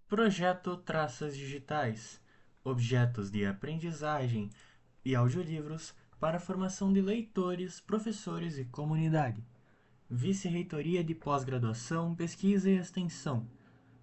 Projeto Traças Digitais, objetos de aprendizagem e audiolivros para a formação de leitores, professores e comunidade. Vice-Reitoria de Pós-Graduação, Pesquisa e Extensão.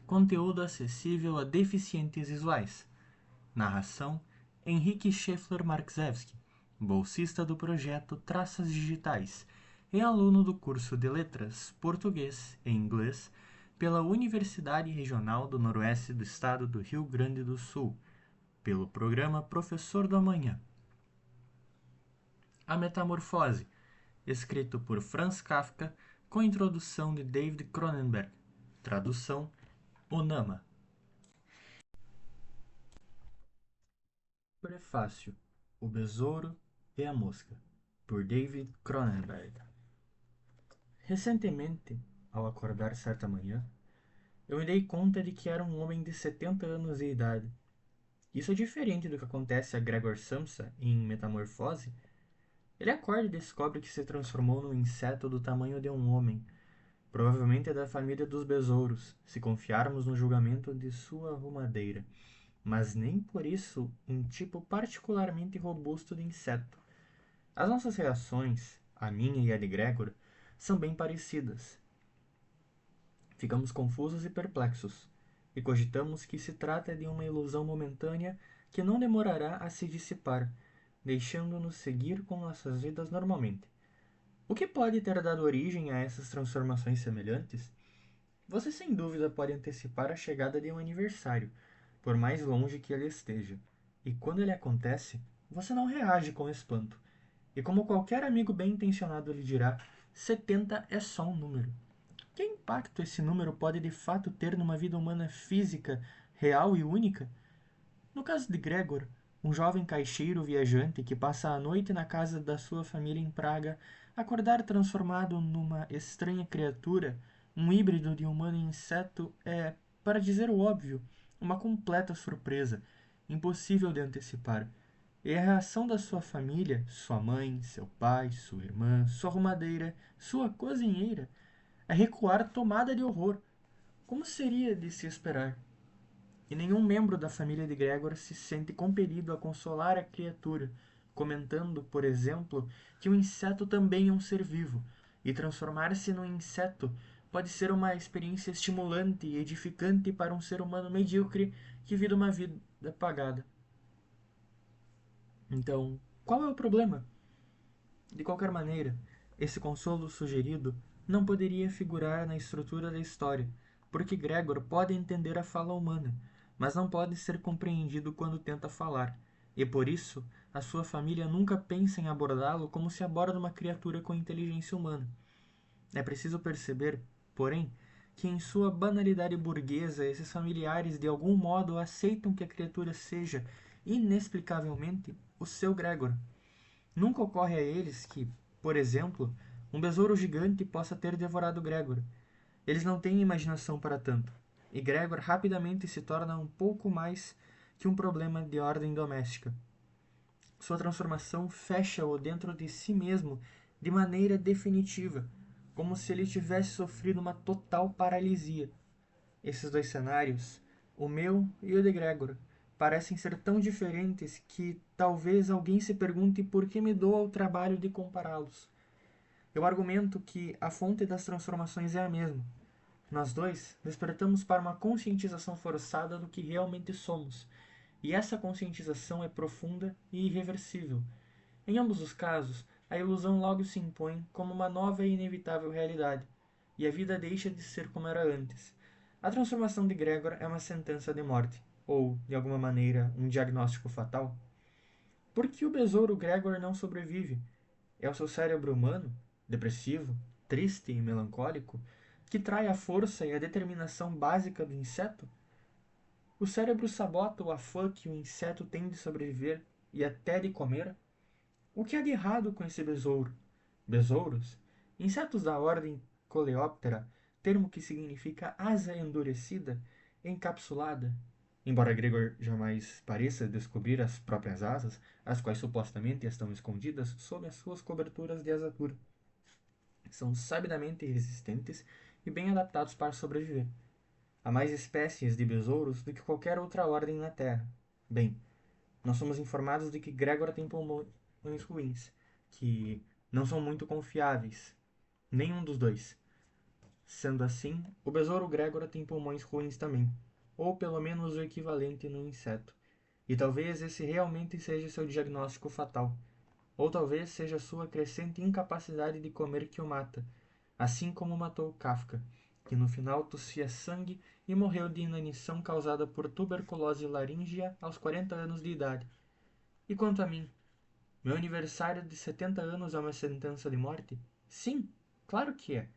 Conteúdo acessível a deficientes visuais. Narração: Henrique Scheffler Marczewski, bolsista do projeto Traças Digitais e aluno do curso de Letras, Português e Inglês pela Universidade Regional do Noroeste do Estado do Rio Grande do Sul, pelo programa Professor do Amanhã. A Metamorfose, escrito por Franz Kafka, com introdução de David Cronenberg. Tradução: Onama. Prefácio: O Besouro e a Mosca, por David Cronenberg. Recentemente, ao acordar certa manhã, eu me dei conta de que era um homem de 70 anos de idade. Isso é diferente do que acontece a Gregor Samsa em Metamorfose. Ele acorda e descobre que se transformou num inseto do tamanho de um homem, provavelmente é da família dos besouros, se confiarmos no julgamento de sua arrumadeira, mas nem por isso um tipo particularmente robusto de inseto. As nossas reações, a minha e a de Gregor, são bem parecidas. Ficamos confusos e perplexos, e cogitamos que se trata de uma ilusão momentânea que não demorará a se dissipar, deixando-nos seguir com nossas vidas normalmente. O que pode ter dado origem a essas transformações semelhantes? Você sem dúvida pode antecipar a chegada de um aniversário, por mais longe que ele esteja, e quando ele acontece, você não reage com espanto. E como qualquer amigo bem intencionado lhe dirá, 70 é só um número. Que impacto esse número pode de fato ter numa vida humana física, real e única? No caso de Gregor, um jovem caixeiro viajante que passa a noite na casa da sua família em Praga, acordar transformado numa estranha criatura, um híbrido de humano e inseto, é, para dizer o óbvio, uma completa surpresa, impossível de antecipar. E a reação da sua família, sua mãe, seu pai, sua irmã, sua arrumadeira, sua cozinheira, é recuar tomada de horror. Como seria de se esperar? E nenhum membro da família de Gregor se sente compelido a consolar a criatura, comentando, por exemplo, que o inseto também é um ser vivo, e transformar-se num inseto pode ser uma experiência estimulante e edificante para um ser humano medíocre que vive uma vida apagada. Então, qual é o problema? De qualquer maneira, esse consolo sugerido não poderia figurar na estrutura da história, porque Gregor pode entender a fala humana, mas não pode ser compreendido quando tenta falar, e por isso a sua família nunca pensa em abordá-lo como se aborda uma criatura com inteligência humana. É preciso perceber, porém, que em sua banalidade burguesa esses familiares de algum modo aceitam que a criatura seja, inexplicavelmente, o seu Gregor. Nunca ocorre a eles que, por exemplo, um besouro gigante possa ter devorado Gregor. Eles não têm imaginação para tanto, e Gregor rapidamente se torna um pouco mais que um problema de ordem doméstica. Sua transformação fecha-o dentro de si mesmo de maneira definitiva, como se ele tivesse sofrido uma total paralisia. Esses dois cenários, o meu e o de Gregor, parecem ser tão diferentes que talvez alguém se pergunte por que me dou ao trabalho de compará-los. Eu argumento que a fonte das transformações é a mesma. Nós dois despertamos para uma conscientização forçada do que realmente somos, e essa conscientização é profunda e irreversível. Em ambos os casos, a ilusão logo se impõe como uma nova e inevitável realidade, e a vida deixa de ser como era antes. A transformação de Gregor é uma sentença de morte, ou, de alguma maneira, um diagnóstico fatal. Por que o besouro Gregor não sobrevive? É o seu cérebro humano, depressivo, triste e melancólico, que trai a força e a determinação básica do inseto? O cérebro sabota o afã que o inseto tem de sobreviver e até de comer? O que há de errado com esse besouro? Besouros? Insetos da ordem Coleóptera, termo que significa asa endurecida, encapsulada. Embora Gregor jamais pareça descobrir as próprias asas, as quais supostamente estão escondidas sob as suas coberturas de asadura. São sabidamente resistentes e bem adaptados para sobreviver. Há mais espécies de besouros do que qualquer outra ordem na Terra. Bem, nós somos informados de que Gregor tem pulmões ruins, que não são muito confiáveis. Nenhum dos dois. Sendo assim, o besouro Gregor tem pulmões ruins também, ou pelo menos o equivalente no inseto. E talvez esse realmente seja seu diagnóstico fatal. Ou talvez seja sua crescente incapacidade de comer que o mata, assim como matou Kafka, que no final tossia sangue e morreu de inanição causada por tuberculose laríngea aos 40 anos de idade. E quanto a mim, meu aniversário de 70 anos é uma sentença de morte? Sim, claro que é.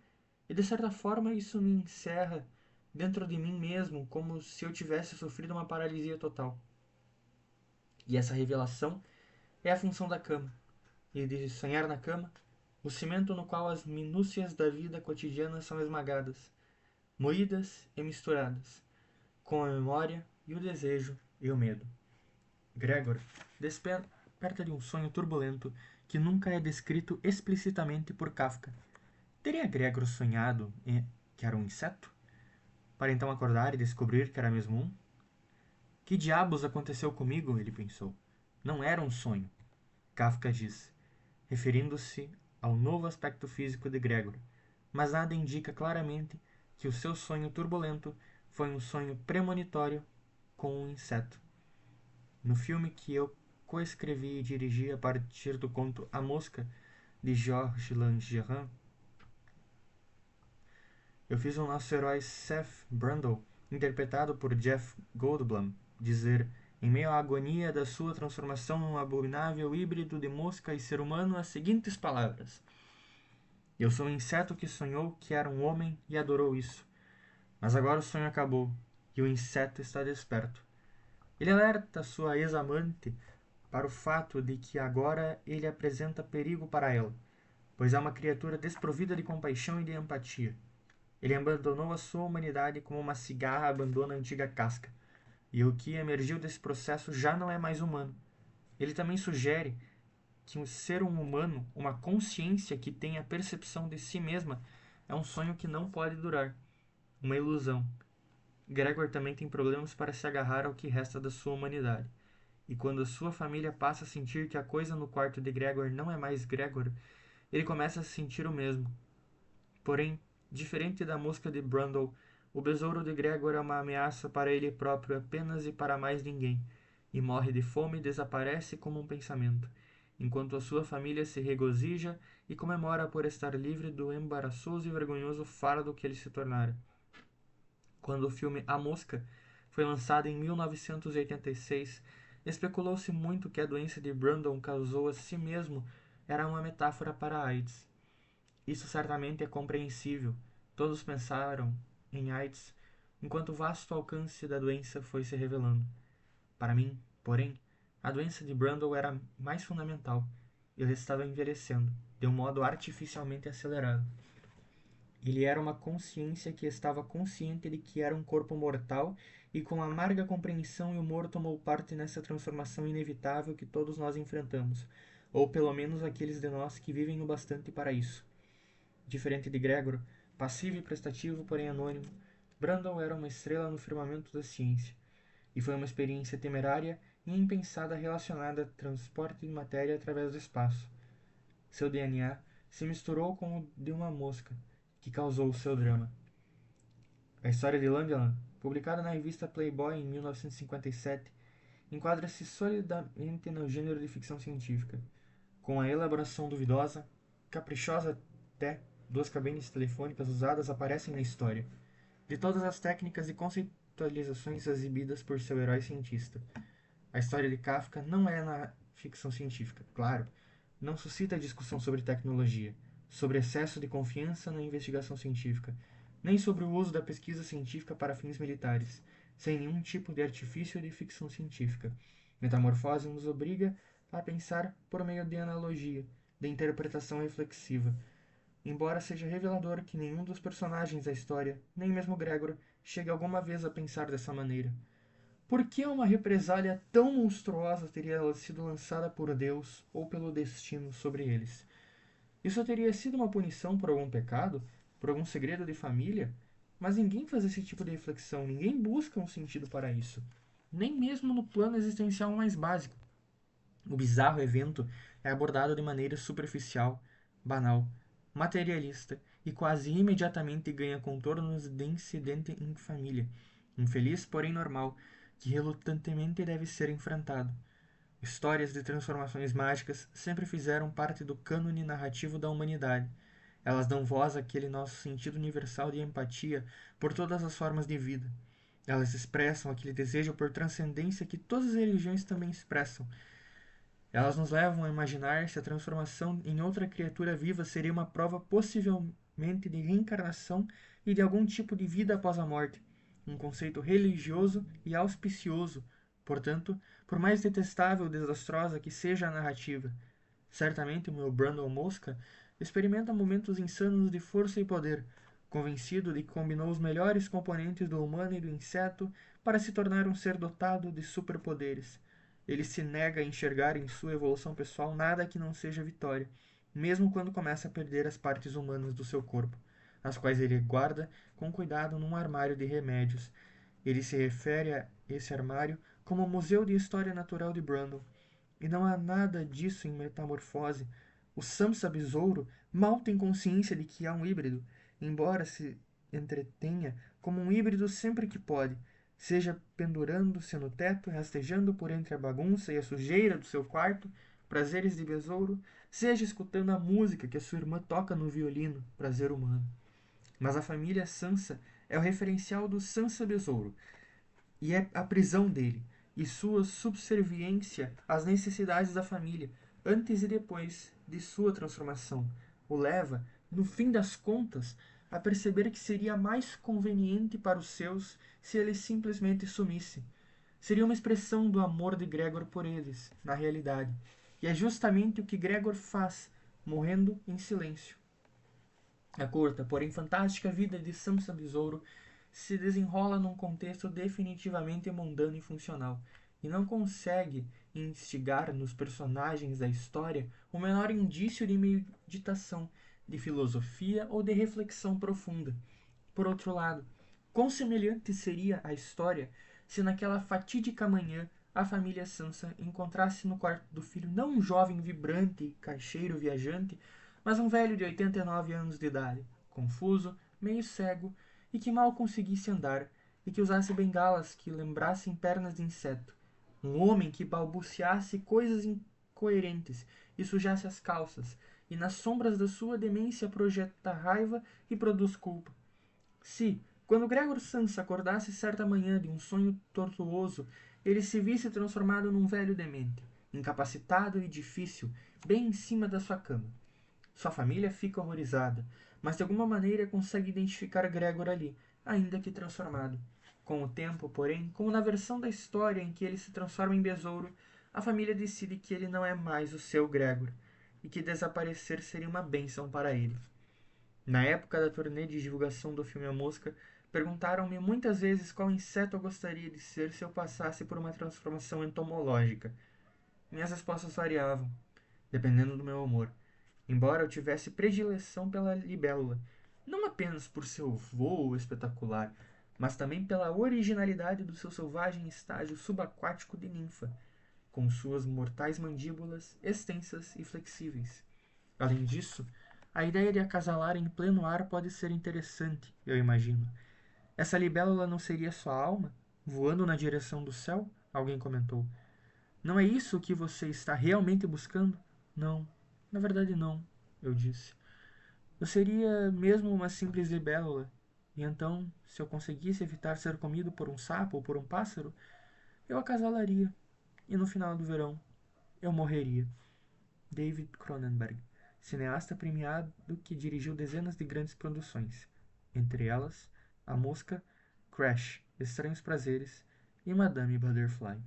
E de certa forma isso me encerra dentro de mim mesmo, como se eu tivesse sofrido uma paralisia total. E essa revelação é a função da cama, e de sonhar na cama, o cimento no qual as minúcias da vida cotidiana são esmagadas, moídas e misturadas, com a memória e o desejo e o medo. Gregor desperta de um sonho turbulento que nunca é descrito explicitamente por Kafka. Teria Gregor sonhado que era um inseto? Para então acordar e descobrir que era mesmo um? Que diabos aconteceu comigo? Ele pensou. Não era um sonho. Kafka diz, referindo-se ao novo aspecto físico de Gregor, mas nada indica claramente que o seu sonho turbulento foi um sonho premonitório com um inseto. No filme que eu coescrevi e dirigi a partir do conto A Mosca, de Georges Langerin, eu fiz o nosso herói Seth Brundle, interpretado por Jeff Goldblum, dizer, em meio à agonia da sua transformação num abominável híbrido de mosca e ser humano, as seguintes palavras: eu sou um inseto que sonhou que era um homem e adorou isso. Mas agora o sonho acabou e o inseto está desperto. Ele alerta sua ex-amante para o fato de que agora ele apresenta perigo para ela, pois é uma criatura desprovida de compaixão e de empatia. Ele abandonou a sua humanidade como uma cigarra abandona a antiga casca, e o que emergiu desse processo já não é mais humano. Ele também sugere que um ser humano, uma consciência que tem a percepção de si mesma, é um sonho que não pode durar, uma ilusão. Gregor também tem problemas para se agarrar ao que resta da sua humanidade. E quando a sua família passa a sentir que a coisa no quarto de Gregor não é mais Gregor, ele começa a sentir o mesmo. Porém, diferente da mosca de Brundle, o besouro de Gregor é uma ameaça para ele próprio apenas e para mais ninguém, e morre de fome e desaparece como um pensamento, enquanto a sua família se regozija e comemora por estar livre do embaraçoso e vergonhoso fardo que ele se tornara. Quando o filme A Mosca foi lançado em 1986, especulou-se muito que a doença de Brundle causou a si mesmo era uma metáfora para a AIDS. Isso certamente é compreensível. Todos pensaram em AIDS enquanto o vasto alcance da doença foi se revelando. Para mim, porém, a doença de Brundle era mais fundamental. Ele estava envelhecendo, de um modo artificialmente acelerado. Ele era uma consciência que estava consciente de que era um corpo mortal e com amarga compreensão e humor tomou parte nessa transformação inevitável que todos nós enfrentamos, ou pelo menos aqueles de nós que vivem o bastante para isso. Diferente de Gregor, passivo e prestativo, porém anônimo, Brundle era uma estrela no firmamento da ciência, e foi uma experiência temerária e impensada relacionada a transporte de matéria através do espaço. Seu DNA se misturou com o de uma mosca, que causou o seu drama. A história de Langeland, publicada na revista Playboy em 1957, enquadra-se solidamente no gênero de ficção científica, com a elaboração duvidosa, caprichosa até, duas cabines telefônicas usadas aparecem na história, de todas as técnicas e conceitualizações exibidas por seu herói cientista. A história de Kafka não é na ficção científica, claro, não suscita discussão sobre tecnologia, sobre excesso de confiança na investigação científica, nem sobre o uso da pesquisa científica para fins militares, sem nenhum tipo de artifício de ficção científica. Metamorfose nos obriga a pensar por meio de analogia, de interpretação reflexiva, embora seja revelador que nenhum dos personagens da história, nem mesmo Gregor, chegue alguma vez a pensar dessa maneira. Por que uma represália tão monstruosa teria sido lançada por Deus ou pelo destino sobre eles? Isso teria sido uma punição por algum pecado? Por algum segredo de família? Mas ninguém faz esse tipo de reflexão, ninguém busca um sentido para isso, nem mesmo no plano existencial mais básico. O bizarro evento é abordado de maneira superficial, banal, materialista e quase imediatamente ganha contornos de incidente em família, infeliz porém normal, que relutantemente deve ser enfrentado. Histórias de transformações mágicas sempre fizeram parte do cânone narrativo da humanidade. Elas dão voz àquele nosso sentido universal de empatia por todas as formas de vida. Elas expressam aquele desejo por transcendência que todas as religiões também expressam. Elas nos levam a imaginar se a transformação em outra criatura viva seria uma prova possivelmente de reencarnação e de algum tipo de vida após a morte. Um conceito religioso e auspicioso, portanto, por mais detestável e desastrosa que seja a narrativa. Certamente o meu Brandon Mosca experimenta momentos insanos de força e poder, convencido de que combinou os melhores componentes do humano e do inseto para se tornar um ser dotado de superpoderes. Ele se nega a enxergar em sua evolução pessoal nada que não seja vitória, mesmo quando começa a perder as partes humanas do seu corpo, as quais ele guarda com cuidado num armário de remédios. Ele se refere a esse armário como o Museu de História Natural de Brandon, e não há nada disso em Metamorfose. O Samsa Besouro mal tem consciência de que há um híbrido, embora se entretenha como um híbrido sempre que pode, seja pendurando-se no teto, rastejando por entre a bagunça e a sujeira do seu quarto, prazeres de besouro, seja escutando a música que a sua irmã toca no violino, prazer humano. Mas a família Sansa é o referencial do Sansa Besouro, e é a prisão dele, e sua subserviência às necessidades da família, antes e depois de sua transformação, o leva, no fim das contas, a perceber que seria mais conveniente para os seus se ele simplesmente sumisse. Seria uma expressão do amor de Gregor por eles, na realidade. E é justamente o que Gregor faz, morrendo em silêncio. A curta, porém fantástica vida de Samsa Besouro se desenrola num contexto definitivamente mundano e funcional, e não consegue instigar nos personagens da história o menor indício de meditação, de filosofia ou de reflexão profunda. Por outro lado, quão semelhante seria a história se naquela fatídica manhã a família Sansa encontrasse no quarto do filho não um jovem vibrante, caixeiro viajante, mas um velho de 89 anos de idade, confuso, meio cego e que mal conseguisse andar, e que usasse bengalas que lembrassem pernas de inseto. Um homem que balbuciasse coisas incoerentes e sujasse as calças, e nas sombras da sua demência projeta raiva e produz culpa. Se, quando Gregor Samsa acordasse certa manhã de um sonho tortuoso, ele se visse transformado num velho demente, incapacitado e difícil, bem em cima da sua cama. Sua família fica horrorizada, mas de alguma maneira consegue identificar Gregor ali, ainda que transformado. Com o tempo, porém, como na versão da história em que ele se transforma em besouro, a família decide que ele não é mais o seu Gregor, e que desaparecer seria uma bênção para ele. Na época da turnê de divulgação do filme A Mosca, perguntaram-me muitas vezes qual inseto eu gostaria de ser se eu passasse por uma transformação entomológica. Minhas respostas variavam, dependendo do meu humor, embora eu tivesse predileção pela libélula, não apenas por seu voo espetacular, mas também pela originalidade do seu selvagem estágio subaquático de ninfa, com suas mortais mandíbulas extensas e flexíveis. Além disso, a ideia de acasalar em pleno ar pode ser interessante, eu imagino. Essa libélula não seria sua alma, voando na direção do céu? Alguém comentou. Não é isso o que você está realmente buscando? Não, na verdade não, eu disse. Eu seria mesmo uma simples libélula, e então, se eu conseguisse evitar ser comido por um sapo ou por um pássaro, eu acasalaria, e no final do verão, eu morreria. David Cronenberg, cineasta premiado que dirigiu dezenas de grandes produções, entre elas A Mosca, Crash, Estranhos Prazeres e Madame Butterfly.